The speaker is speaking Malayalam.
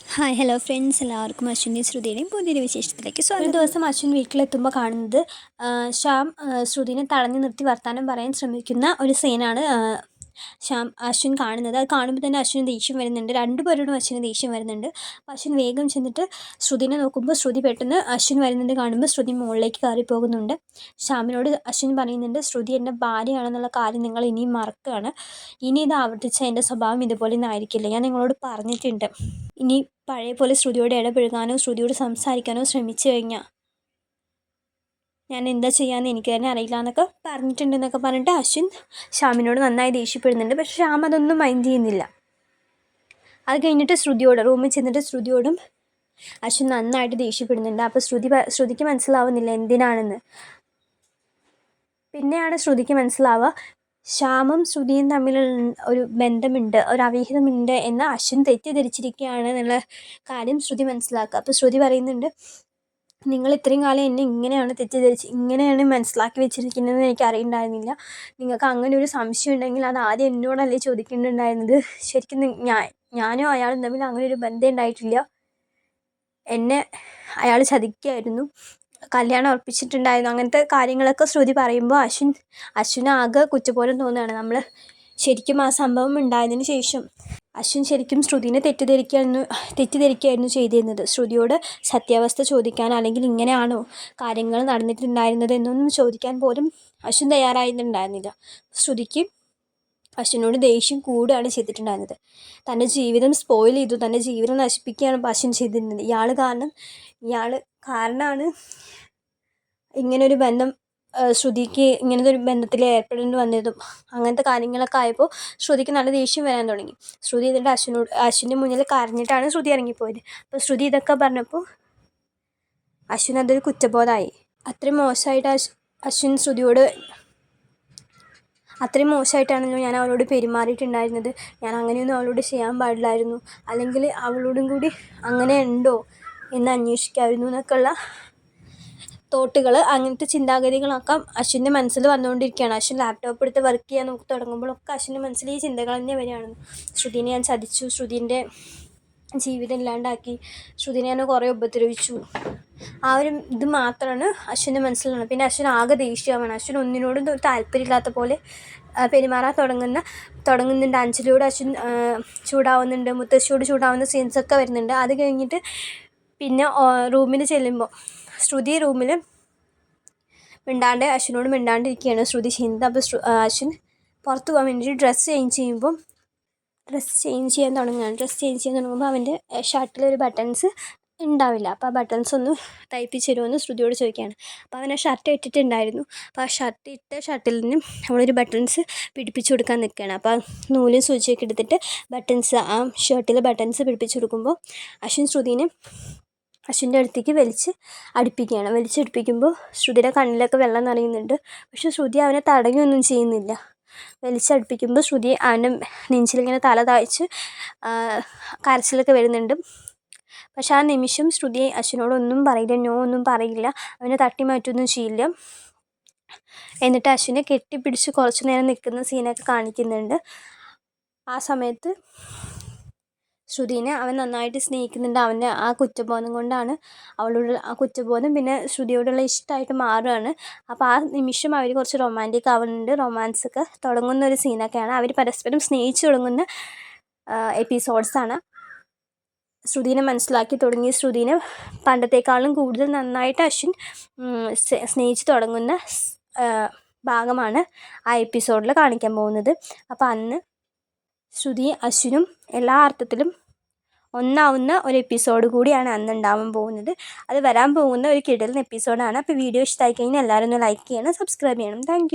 ഹായ് ഹലോ ഫ്രണ്ട്സ്, എല്ലാവർക്കും അശ്വിൻ്റെ ശ്രുതിയുടെയും പുതിയൊരു വിശേഷത്തിലേക്ക് സ്വാഗതം. ഒരു ദിവസം അശ്വിൻ വീട്ടിലെത്തുമ്പോൾ കാണുന്നത് ശ്യാം ശ്രുതിനെ തടഞ്ഞു നിർത്തി വർത്തമാനം പറയാൻ ശ്രമിക്കുന്ന ഒരു സീനാണ് അശ്വിൻ കാണുന്നത്. അത് കാണുമ്പോൾ തന്നെ അശ്വിന് ദേഷ്യം വരുന്നുണ്ട്. രണ്ടുപേരോടും അശ്വിന് ദേഷ്യം വരുന്നുണ്ട്. അപ്പോൾ അശ്വിൻ വേഗം ചെന്നിട്ട് ശ്രുതിനെ നോക്കുമ്പോൾ ശ്രുതി പെട്ടെന്ന് അശ്വിൻ വരുന്നത് കാണുമ്പോൾ ശ്രുതി മുകളിലേക്ക് കയറി പോകുന്നുണ്ട്. ശ്യാമിനോട് അശ്വിൻ പറയുന്നുണ്ട്, ശ്രുതി എൻ്റെ ഭാര്യയാണെന്നുള്ള കാര്യം നിങ്ങൾ ഇനിയും മറക്കുകയാണ്. ഇനി ഇത് ആവർത്തിച്ച എൻ്റെ സ്വഭാവം ഇതുപോലെ ഒന്നും ആയിരിക്കില്ല. ഞാൻ നിങ്ങളോട് പറഞ്ഞിട്ടുണ്ട്. ഇനി പഴയ പോലെ ശ്രുതിയോട് ഇടപഴകാനോ ശ്രുതിയോട് സംസാരിക്കാനോ ശ്രമിച്ചു കഴിഞ്ഞാൽ ഞാൻ എന്താ ചെയ്യാമെന്ന് എനിക്ക് തന്നെ അറിയില്ല എന്നൊക്കെ പറഞ്ഞിട്ടുണ്ടെന്നൊക്കെ പറഞ്ഞിട്ട് അശ്വിൻ ശ്യാമിനോട് നന്നായി ദേഷ്യപ്പെടുന്നുണ്ട്. പക്ഷെ ശ്യാം അതൊന്നും മൈൻഡ് ചെയ്യുന്നില്ല. അത് കഴിഞ്ഞിട്ട് റൂമിൽ ചെന്നിട്ട് ശ്രുതിയോടും അശ്വിൻ നന്നായിട്ട് ദേഷ്യപ്പെടുന്നുണ്ട്. അപ്പോൾ ശ്രുതിക്ക് മനസ്സിലാവുന്നില്ല എന്തിനാണെന്ന്. പിന്നെയാണ് ശ്രുതിക്ക് മനസ്സിലാവുക ശ്യാമും ശ്രുതിയും തമ്മിൽ ഒരു ബന്ധമുണ്ട്, ഒരു അവിഹിതമുണ്ട് എന്ന് അശ്വിൻ തെറ്റിദ്ധരിച്ചിരിക്കുകയാണ് എന്നുള്ള കാര്യം ശ്രുതി മനസ്സിലാക്കുക. അപ്പോൾ ശ്രുതി പറയുന്നുണ്ട്, നിങ്ങൾ ഇത്രയും കാലം എന്നെ ഇങ്ങനെയാണ് മനസ്സിലാക്കി വെച്ചിരിക്കുന്നതെന്ന് എനിക്ക് അറിയണ്ടായിരുന്നില്ല. നിങ്ങൾക്ക് അങ്ങനെ ഒരു സംശയം ഉണ്ടെങ്കിൽ അത് ആദ്യം എന്നോടല്ലേ ചോദിക്കേണ്ടിണ്ടായിരുന്നത്. ശരിക്കും ഞാനും അയാളും തമ്മിൽ അങ്ങനെ ഒരു ബന്ധം ഉണ്ടായിട്ടില്ല. എന്നെ അയാൾ ചതിക്കുകയായിരുന്നു, കല്യാണം ഉറപ്പിച്ചിട്ടുണ്ടായിരുന്നു. അങ്ങനത്തെ കാര്യങ്ങളൊക്കെ ശ്രുതി പറയുമ്പോൾ അശ്വിന് ആകെ കുറ്റബോധം തോന്നുകയാണ്. നമ്മൾ ശരിക്കും ആ സംഭവം ഉണ്ടായതിന് ശേഷം അശ്വിൻ ശരിക്കും ശ്രുതിനെ തെറ്റിദ്ധരിക്കുകയായിരുന്നു ചെയ്തിരുന്നത്. ശ്രുതിയോട് സത്യാവസ്ഥ ചോദിക്കാൻ, അല്ലെങ്കിൽ ഇങ്ങനെയാണോ കാര്യങ്ങൾ നടന്നിട്ടുണ്ടായിരുന്നത് എന്നൊന്നും ചോദിക്കാൻ പോലും അശ്വിൻ തയ്യാറായിട്ടുണ്ടായിരുന്നില്ല. ശ്രുതിക്ക് അശ്വിനോട് ദേഷ്യം കൂടുകയാണ് ചെയ്തിട്ടുണ്ടായിരുന്നത്. തൻ്റെ ജീവിതം സ്പോയിൽ ചെയ്തു, തൻ്റെ ജീവിതം നശിപ്പിക്കുകയാണ് അശ്വിൻ ചെയ്തിരുന്നത്. ഇയാൾ കാരണമാണ് ഇങ്ങനൊരു ബന്ധം ശ്രുതിക്ക് ഇങ്ങനത്തെ ഒരു ബന്ധത്തിൽ ഏർപ്പെടേണ്ടി വന്നതും. അങ്ങനത്തെ കാര്യങ്ങളൊക്കെ ആയപ്പോൾ ശ്രുതിക്ക് നല്ല ദേഷ്യം വരാൻ തുടങ്ങി. ശ്രുതി എന്നിട്ട് അശ്വിൻ്റെ മുന്നിൽ കരഞ്ഞിട്ടാണ് ശ്രുതി ഇറങ്ങിപ്പോയത്. അപ്പോൾ ശ്രുതി ഇതൊക്കെ പറഞ്ഞപ്പോൾ അശ്വിൻ അതൊരു കുറ്റബോധമായി. അത്രയും മോശമായിട്ടാണല്ലോ ഞാൻ അവളോട് പെരുമാറിയിട്ടുണ്ടായിരുന്നത്. ഞാൻ അങ്ങനെയൊന്നും അവളോട് ചെയ്യാൻ പാടില്ലായിരുന്നു. അല്ലെങ്കിൽ അവളോടും കൂടി അങ്ങനെ ഉണ്ടോ എന്ന് അന്വേഷിക്കാമായിരുന്നു എന്നൊക്കെയുള്ള തോട്ടുകൾ, അങ്ങനത്തെ ചിന്താഗതികളൊക്കെ അശ്വിൻ്റെ മനസ്സിൽ വന്നുകൊണ്ടിരിക്കുകയാണ്. അശ്വിൻ ലാപ്ടോപ്പ് എടുത്ത് വർക്ക് ചെയ്യാൻ തുടങ്ങുമ്പോഴൊക്കെ അശ്വിൻ്റെ മനസ്സിൽ ഈ ചിന്തകൾ തന്നെ വരികയാണ്. ശ്രുതിനെ ഞാൻ ചതിച്ചു, ശ്രുതിൻ്റെ ജീവിതം ഇല്ലാണ്ടാക്കി, ശ്രുതിനെ ഞാൻ കുറേ ഉപദ്രവിച്ചു. ആ ഒരു ഇത് മാത്രമാണ് അശ്വിൻ്റെ മനസ്സിലുള്ളത്. പിന്നെ അശ്വിൻ ആകെ ദേഷ്യമാണ്. അശ്വിൻ ഒന്നിനോടും താല്പര്യമില്ലാത്ത പോലെ പെരുമാറാൻ തുടങ്ങുന്നുണ്ട്. അഞ്ജലിയോട് അശ്വിൻ ചൂടാവുന്നുണ്ട്, മുത്തശ്ശിയോട് ചൂടാവുന്ന സീൻസൊക്കെ വരുന്നുണ്ട്. അത് കഴിഞ്ഞിട്ട് പിന്നെ റൂമിൽ ചെല്ലുമ്പോൾ ശ്രുതി റൂമിൽ അശ്വിനോട് മിണ്ടാണ്ടിരിക്കുകയാണ് ശ്രുതി ചെയ്യുന്നത്. അപ്പോൾ അശ്വിൻ പുറത്ത് പോകാൻ വേണ്ടിയിട്ട് ഡ്രസ്സ് ചേഞ്ച് ചെയ്യാൻ തുടങ്ങുമ്പോൾ അവൻ്റെ ഷർട്ടിലൊരു ബട്ടൺസ് ഉണ്ടാവില്ല. അപ്പോൾ ആ ബട്ടൺസ് ഒന്ന് തയ്പ്പിച്ച് തരുമെന്ന് ശ്രുതിയോട് ചോദിക്കുകയാണ്. അപ്പോൾ അവൻ ആ ഷർട്ട് ഇട്ടിട്ടുണ്ടായിരുന്നു. അപ്പോൾ ആ ഷർട്ടിൽ നിന്നും അവളൊരു ബട്ടൺസ് പിടിപ്പിച്ച് കൊടുക്കാൻ നിൽക്കുകയാണ്. അപ്പോൾ ആ നൂലും സൂചിയൊക്കെ എടുത്തിട്ട് ആ ഷർട്ടിലെ ബട്ടൺസ് പിടിപ്പിച്ച് കൊടുക്കുമ്പോൾ അശ്വിൻ്റെ അടുത്തേക്ക് വലിച്ചടുപ്പിക്കുമ്പോൾ ശ്രുതിയുടെ കണ്ണിലൊക്കെ വെള്ളം നിറയുന്നുണ്ട്. പക്ഷെ ശ്രുതി അവനെ തടയുകയൊന്നും ചെയ്യുന്നില്ല. വലിച്ചടുപ്പിക്കുമ്പോൾ ശ്രുതി അവൻ്റെ നെഞ്ചിലിങ്ങനെ തല താഴ്ച്ച് കരച്ചിലൊക്കെ വരുന്നുണ്ട്. പക്ഷെ ആ നിമിഷം ശ്രുതി അശ്വിനോടൊന്നും പറയില്ല, ഒന്നും പറയില്ല, അവനെ തട്ടി മാറ്റുകയൊന്നും ചെയ്യില്ല. എന്നിട്ട് അശ്വിനെ കെട്ടിപ്പിടിച്ച് കുറച്ച് നേരം നിൽക്കുന്ന സീനൊക്കെ കാണിക്കുന്നുണ്ട്. ആ സമയത്ത് ശ്രുതിനെ അവൻ നന്നായിട്ട് സ്നേഹിക്കുന്നുണ്ട്. അവൻ്റെ ആ കുറ്റബോധം കൊണ്ടാണ് ആ കുറ്റബോധം പിന്നെ ശ്രുതിയോടുള്ള ഇഷ്ടമായിട്ട് മാറുകയാണ്. അപ്പോൾ ആ നിമിഷം അവർ കുറച്ച് റൊമാൻറ്റിക് ആവുന്നുണ്ട്. റൊമാൻസൊക്കെ തുടങ്ങുന്ന ഒരു സീനൊക്കെയാണ്. അവർ പരസ്പരം സ്നേഹിച്ച് തുടങ്ങുന്ന എപ്പിസോഡ്സാണ്. ശ്രുതിനെ മനസ്സിലാക്കി തുടങ്ങി ശ്രുതിനെ പണ്ടത്തെക്കാളും കൂടുതൽ നന്നായിട്ട് അശ്വിൻ സ്നേഹിച്ച് തുടങ്ങുന്ന ഭാഗമാണ് ആ എപ്പിസോഡിൽ കാണിക്കാൻ പോകുന്നത്. അപ്പോൾ അന്ന് ശ്രുതിയും അശ്വിനും എല്ലാ അർത്ഥത്തിലും ഒന്നാവുന്ന ഒരു എപ്പിസോഡ് കൂടിയാണ് അന്ന് ഉണ്ടാവാൻ പോകുന്നത്. അത് വരാൻ പോകുന്ന ഒരു കിടിലൻ എപ്പിസോഡാണ്. അപ്പോൾ വീഡിയോ ഇഷ്ടമായി കഴിഞ്ഞാൽ എല്ലാവരും ഒന്ന് ലൈക്ക് ചെയ്യണം, സബ്സ്ക്രൈബ് ചെയ്യണം. താങ്ക്